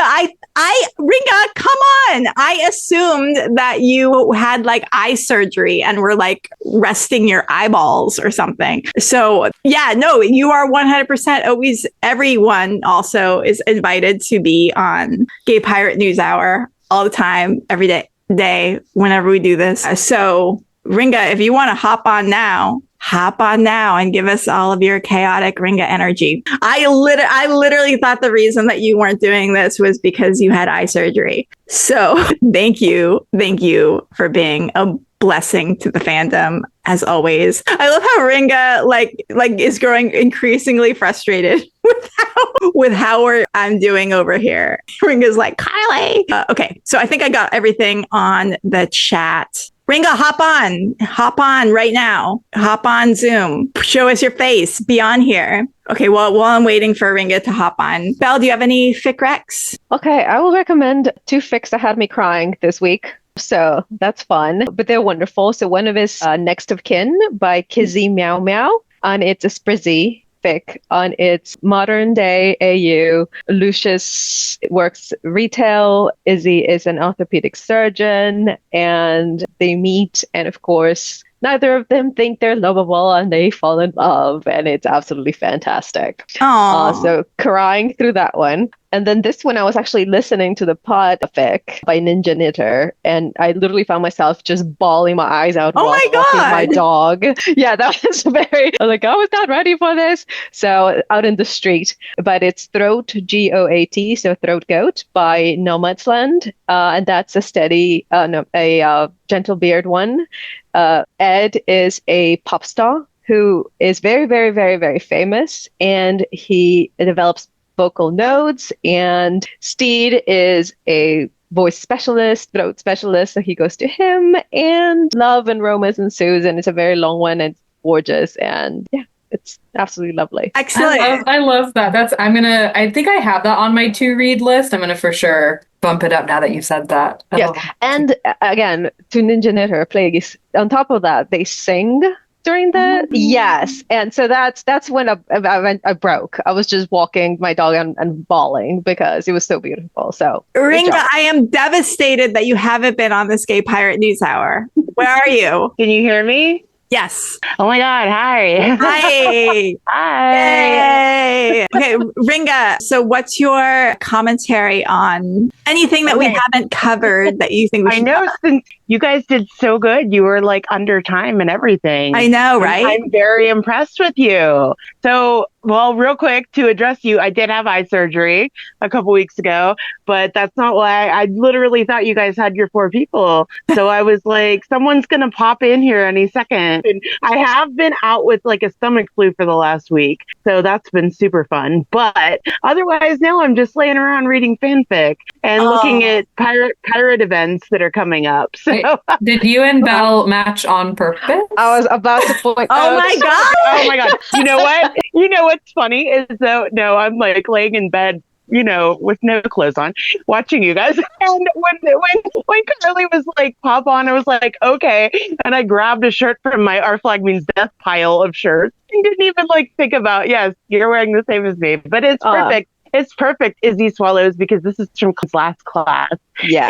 Ringa, come on. I assumed that you had like eye surgery and were like resting your eyeballs or something. So yeah, no, you are 100% always. Everyone also is invited to be on Gay Pirate News Hour all the time, every day, whenever we do this. So Ringa, if you want to hop on now and give us all of your chaotic Ringa energy. I literally thought the reason that you weren't doing this was because you had eye surgery. So thank you for being a blessing to the fandom as always. I love how Ringa like is growing increasingly frustrated with how I'm doing over here. Ringa's like, Kylie. Okay, so I think I got everything on the chat. Ringa, hop on right now. Hop on Zoom. Show us your face. Be on here. Okay, well, while I'm waiting for Ringa to hop on, Belle, do you have any fic recs? Okay, I will recommend two fics that had me crying this week. So that's fun, but they're wonderful. So one of is Next of Kin by Kizzy Meow Meow, and it's a sprizzy fic on its modern day AU. Lucius works retail. Izzy is an orthopedic surgeon, and they meet. And of course, neither of them think they're lovable, and they fall in love, and it's absolutely fantastic. So crying through that one. And then this one, I was actually listening to the pod fic by Ninja Knitter, and I literally found myself just bawling my eyes out while walking my dog. Yeah, that was I was like, I was not ready for this. So out in the street, but it's Throat, GOAT, so Throat Goat by Nomadsland, and that's a Gentle Beard one. Ed is a pop star who is very, very, very, very famous, and he develops vocal nodes, and Steed is a voice specialist, throat specialist, so he goes to him, and love and romance ensues, and it's a very long one, and it's gorgeous, and yeah, it's absolutely lovely. Excellent. I love that. I think I have that on my to read list. I'm gonna for sure bump it up now that you've said that. Yes, and again, to Ninja Knitter, please, on top of that, they sing during the yes, and so that's when I broke. I was just walking my dog and bawling because it was so beautiful. So Ringa, I am devastated that you haven't been on this Gay Pirate News Hour. Where are you? Can you hear me? Yes. Oh my God. Hi. Hi. Hi. Yay. Okay, Ringa, so what's your commentary on anything that we haven't covered that you think we should cover? Since you guys did so good, you were like under time and everything. I know, right? I'm very impressed with you. So, well, real quick to address you, I did have eye surgery a couple weeks ago, but that's not why. I literally thought you guys had your 4 people. So I was like, someone's going to pop in here any second. And I have been out with like a stomach flu for the last week. So that's been super fun. But otherwise, no, I'm just laying around reading fanfic and looking at pirate events that are coming up. So did you and Belle match on purpose? I was about to point Oh my God. Oh my God. You know what? You know what's funny is though, no, I'm like laying in bed, you know, with no clothes on, watching you guys. And when Carly was like, pop on, I was like, okay. And I grabbed a shirt from my Our Flag Means Death pile of shirts. I didn't even like think about, yes, you're wearing the same as me, but it's perfect. It's perfect, Izzy Swallows, because this is from last class. Yeah.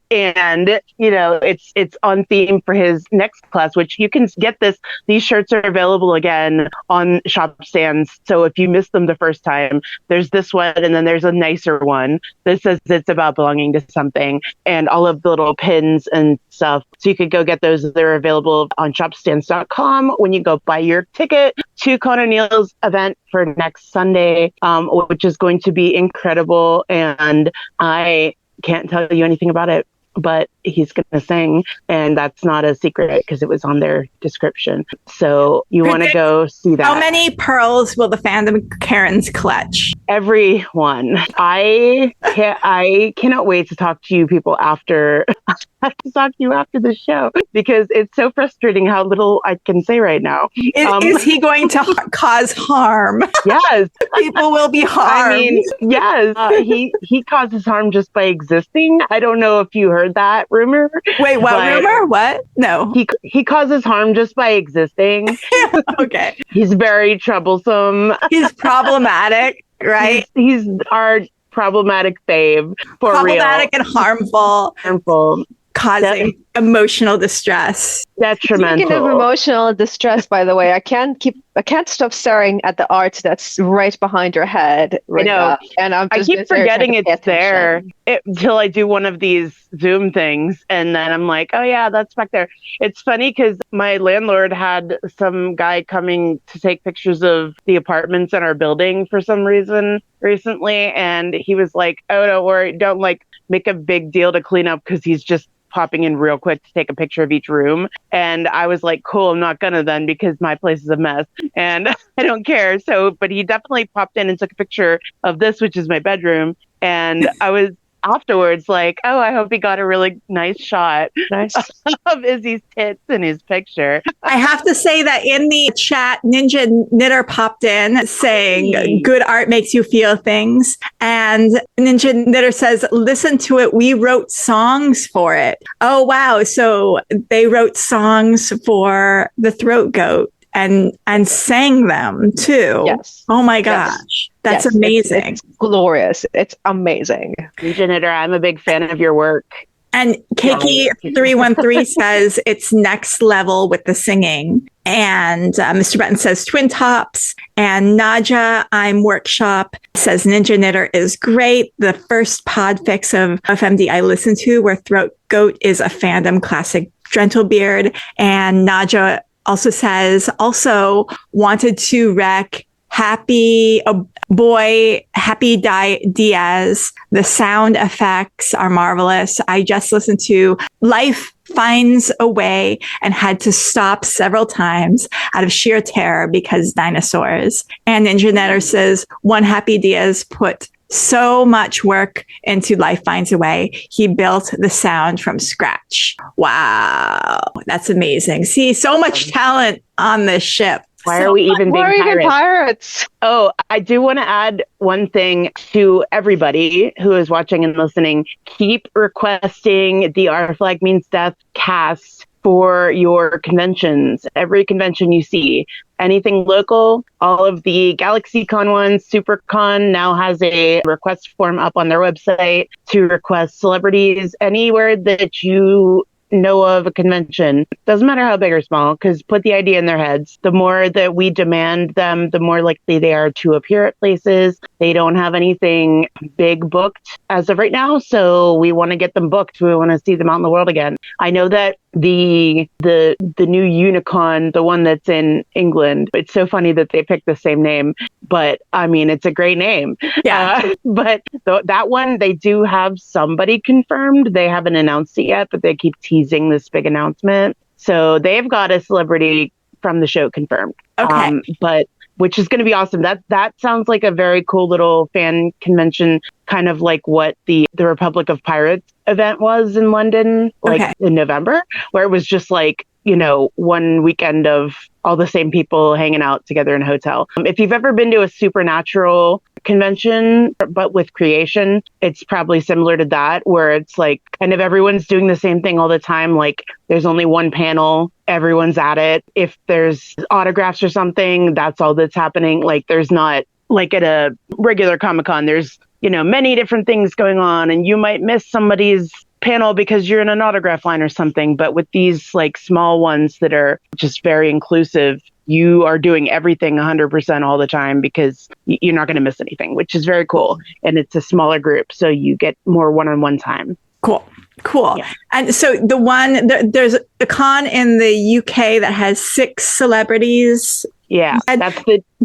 And you know, it's on theme for his next class, which you can get these shirts are available again on shop stands. So if you missed them the first time, there's this one, and then there's a nicer one that says it's about belonging to something, and all of the little pins and stuff. So you could go get those. They're available on shopstands.com when you go buy your ticket to Con O'Neill's event for next Sunday, which is going to be incredible. And I can't tell you anything about it, but he's going to sing, and that's not a secret because it was on their description. So you want to go see that. How many pearls will the fandom Karens clutch? Everyone. I cannot wait to talk to you people after. I have to talk to you after the show because it's so frustrating how little I can say right now. Is he going to cause harm? Yes. People will be harmed. I mean, yes. He causes harm just by existing. I don't know if you heard that rumor. Wait, what rumor? What? No. He causes harm just by existing. Okay. He's very troublesome. He's problematic, right? He's our problematic fave for problematic real. And harmful. Causing emotional distress. Detrimental. Speaking of emotional distress, by the way, I can't stop staring at the art that's right behind your head. Right, I know, and I keep forgetting it's there until I do one of these Zoom things, and then I'm like, oh yeah, that's back there. It's funny because my landlord had some guy coming to take pictures of the apartments in our building for some reason recently, and he was like, oh, don't worry, don't like make a big deal to clean up because he's just popping in real quick to take a picture of each room. And I was like, cool, I'm not gonna then because my place is a mess and I don't care. So, but he definitely popped in and took a picture of this, which is my bedroom. And I was afterwards like, oh, I hope he got a really nice shot of Izzy's tits in his picture. I have to say that in the chat, Ninja Knitter popped in saying good art makes you feel things. And Ninja Knitter says, listen to it. We wrote songs for it. Oh, wow. So they wrote songs for the Throat Goat and sang them too. Yes. Oh my gosh. Yes. That's amazing. It's glorious. It's amazing. Ninja Knitter, I'm a big fan of your work. And Kiki313 says it's next level with the singing. And Mr. Button says Twin Tops. And Naja, I'm Workshop, says Ninja Knitter is great. The first podfix of FMD I listened to where Throat Goat is a fandom classic Gentlebeard. And Naja also says, also wanted to rec Happy Diaz. The sound effects are marvelous. I just listened to Life Finds a Way and had to stop several times out of sheer terror because dinosaurs. And Ninja Netter says, one Happy Diaz put so much work into Life Finds a Way. He built the sound from scratch. Wow. That's amazing. See, so much talent on this ship. Why are we even being pirates? Oh, I do want to add one thing to everybody who is watching and listening. Keep requesting the Our Flag Means Death cast for your conventions. Every convention you see, anything local, all of the GalaxyCon ones, SuperCon now has a request form up on their website to request celebrities anywhere that you know of a convention. Doesn't matter how big or small, because put the idea in their heads. The more that we demand them, the more likely they are to appear at places. They don't have anything big booked as of right now, so we want to get them booked. We want to see them out in the world again. I know that the new Unicon, the one that's in England, it's so funny that they picked the same name, but I mean, it's a great name. Yeah. But that one, they do have somebody confirmed. They haven't announced it yet, but they keep teasing this big announcement. So they've got a celebrity from the show confirmed. Okay. But which is going to be awesome. That sounds like a very cool little fan convention, kind of like what the Republic of Pirates event was in London, like in November, where it was just like, you know, one weekend of all the same people hanging out together in a hotel. If you've ever been to a supernatural convention, but with creation, it's probably similar to that, where it's like kind of everyone's doing the same thing all the time. Like there's only one panel, everyone's at it. If there's autographs or something, that's all that's happening. Like there's not like at a regular Comic-Con, there's, you know, many different things going on, and you might miss somebody's panel because you're in an autograph line or something. But with these like small ones that are just very inclusive, you are doing everything 100% all the time because you're not going to miss anything, which is very cool. And it's a smaller group, so you get more one-on-one time. Cool. Yeah. And so there's a con in the UK that has 6 celebrities. Yeah.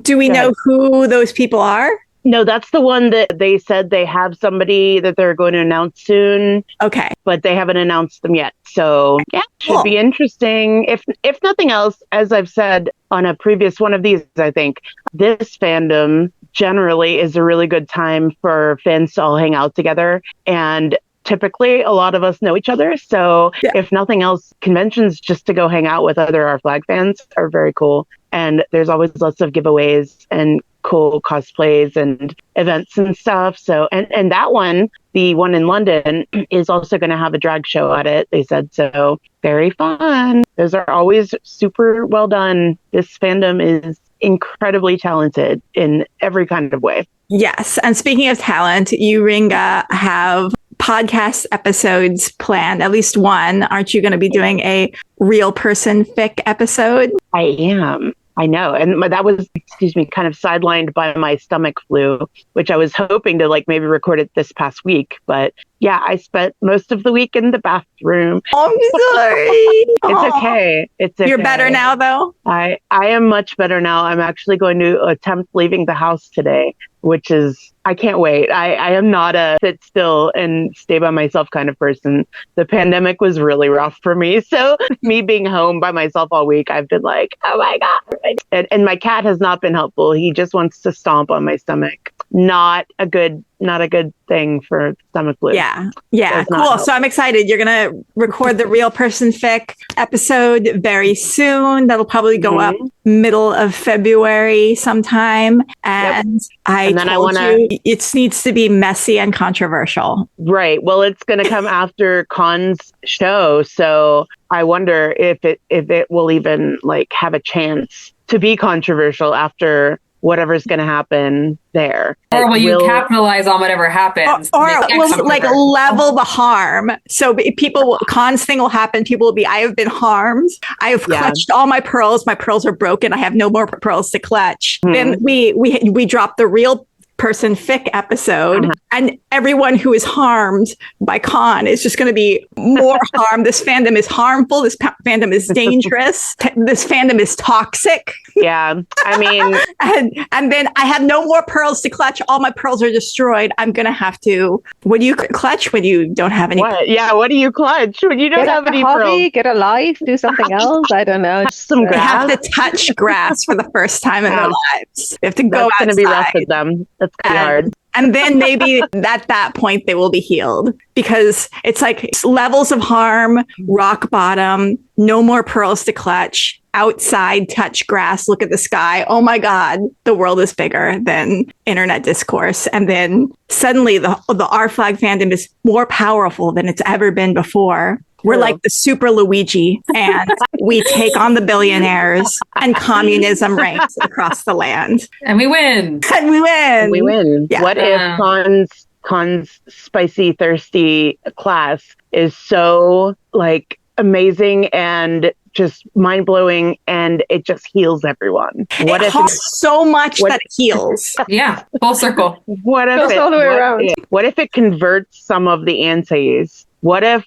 Do we know who those people are? No, that's the one that they said they have somebody that they're going to announce soon. Okay. But they haven't announced them yet. So yeah, should be interesting. If nothing else, as I've said on a previous one of these, I think this fandom generally is a really good time for fans to all hang out together. And typically a lot of us know each other. So if nothing else, conventions just to go hang out with other Our Flag fans are very cool. And there's always lots of giveaways and cool cosplays and events and stuff. So, and that one, the one in London, is also going to have a drag show at it, they said. So very fun. Those are always super well done. This fandom is incredibly talented in every kind of way. Yes. And speaking of talent, you, Ringa, have podcast episodes planned, at least one. Aren't you going to be doing a real person fic episode? I am. I know. And that was, kind of sidelined by my stomach flu, which I was hoping to like maybe record it this past week. But yeah, I spent most of the week in the bathroom. Oh, I'm sorry. It's okay. It's okay. You're better now, though? I am much better now. I'm actually going to attempt leaving the house today, which is, I can't wait. I am not a sit still and stay by myself kind of person. The pandemic was really rough for me. So me being home by myself all week, I've been like, oh my God. And my cat has not been helpful. He just wants to stomp on my stomach. Not a good thing for stomach flu. Yeah. Cool. So I'm excited. You're going to record the real person fic episode very soon. That'll probably go up middle of February sometime. And I told you it needs to be messy and controversial. Right. Well, it's going to come after Con's show. So I wonder if it will even like have a chance to be controversial after whatever's going to happen there. Or will you capitalize on whatever happens? Or will like level the harm. So Con's thing will happen. People will be, I have been harmed. I have clutched all my pearls. My pearls are broken. I have no more pearls to clutch. Then we drop the real person fic episode, and everyone who is harmed by Con is just going to be more harmed. This fandom is harmful. This fandom is dangerous. This fandom is toxic. Yeah, I mean, and then I have no more pearls to clutch. All my pearls are destroyed. I'm going to have to. What do you clutch when you don't have any? What do you clutch when you don't have any pearls? Get a life, do something else. I don't know. Some grass. They have to touch grass for the first time in their lives. They have to go outside. That's going to be rough with them. That's going to be hard. And then maybe at that point they will be healed, because it's like levels of harm, rock bottom, no more pearls to clutch, outside, touch grass, look at the sky. Oh my God, the world is bigger than internet discourse. And then suddenly the Our Flag fandom is more powerful than it's ever been before. We're like the super Luigi, and we take on the billionaires, and communism reigns across the land. And we win. And we win. We win. Yeah. What if Khan's spicy, thirsty class is so like amazing and just mind blowing, and it just heals everyone? What if it's so much that it heals? Yeah, full circle. What if Goes all the way around. What if it converts some of the antis? What if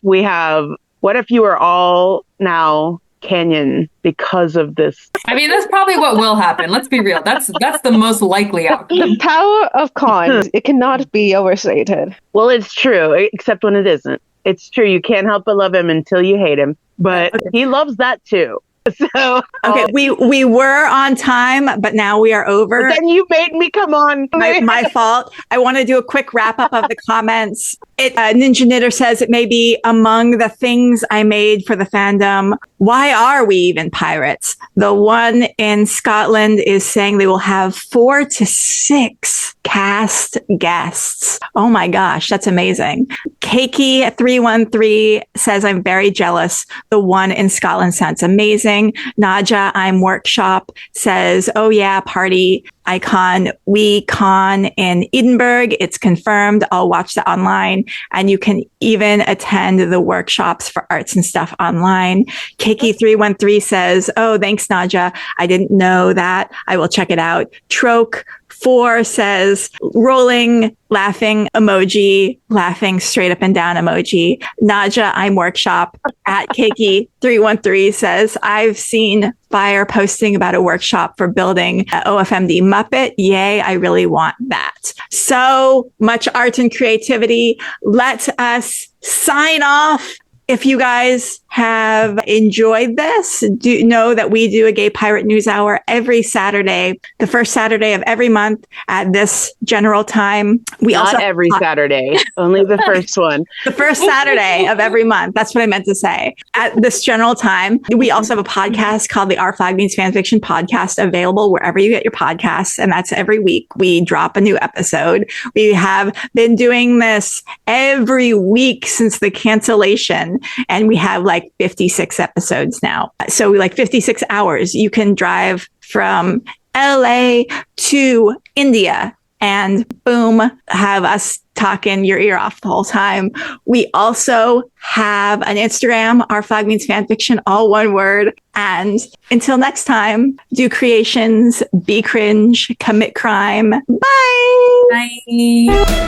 you are all now Canyon because of this? I mean, that's probably what will happen. Let's be real. That's the most likely outcome. The power of Khan, it cannot be overstated. Well, it's true, except when it isn't. It's true. You can't help but love him until you hate him. But he loves that too. So okay, we were on time, but now we are over. But then you made me come on. My fault. I want to do a quick wrap up of the comments. Ninja Knitter says it may be among the things I made for the fandom. Why are we even pirates? The one in Scotland is saying they will have 4 to 6 cast guests. Oh my gosh, that's amazing. Keiki313 says I'm very jealous. The one in Scotland sounds amazing. Naja, I'm Workshop says, oh yeah, party icon. We con in Edinburgh. It's confirmed. I'll watch that online. And you can even attend the workshops for arts and stuff online. Keiki313 says, oh, thanks, Naja. I didn't know that. I will check it out. Troke4 says, rolling, laughing emoji, laughing straight up and down emoji. Naja, I'm Workshop. At Keiki313 says, I've seen Fire posting about a workshop for building an OFMD Muppet. Yay, I really want that. So much art and creativity. Let us sign off. If you guys have enjoyed this, do know that we do a Gay Pirate News Hour every Saturday, the first Saturday of every month at this general time. Not every Saturday, only the first one. The first Saturday of every month. That's what I meant to say. At this general time, we also have a podcast called the Our Flag Means Fanfiction podcast available wherever you get your podcasts. And that's every week we drop a new episode. We have been doing this every week since the cancellation. And we have like 56 episodes now. So we like 56 hours. You can drive from LA to India and boom, have us talking your ear off the whole time. We also have an Instagram, Our Flag Means Fanfiction, all one word. And until next time, do creations, be cringe, commit crime. Bye. Bye.